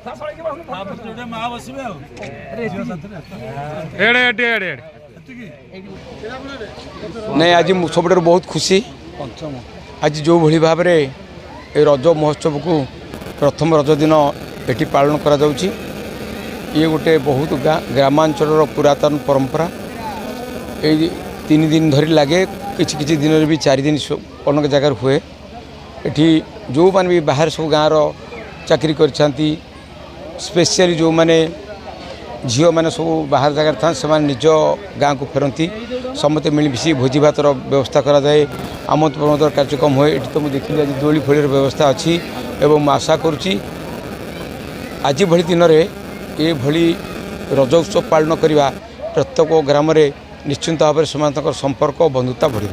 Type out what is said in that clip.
नहीं आज सब बहुत खुशी आज जो भली भाव में रज महोत्सव को प्रथम रज दिन एटी पालन करा जाउची। ये गोटे बहुत ग्रामांचल पुरातन परंपरा ये 3 दिन धरी लगे किसी दिन भी 4 दिन अनेक जगार हुए। एठी जो मैंने भी बाहर सब गाँव चाकरी कर स्पेशली जो मैंने झील मैंने सब बाहर जगह था से निज गाँव को फेरती समस्त मिलमिशी भोजी भातर व्यवस्था करा जाए आमंत्रण प्रमोदन कार्यक्रम हुए। ये तो मुझे देखिए आज दोली फोड़ी व्यवस्था अच्छी एवं आशा करुँची आज भली दिन में ये भली रज उत्सव पालन करने प्रत्येक ग्राम में निश्चिंत भाव में संपर्क बंधुता बढ़।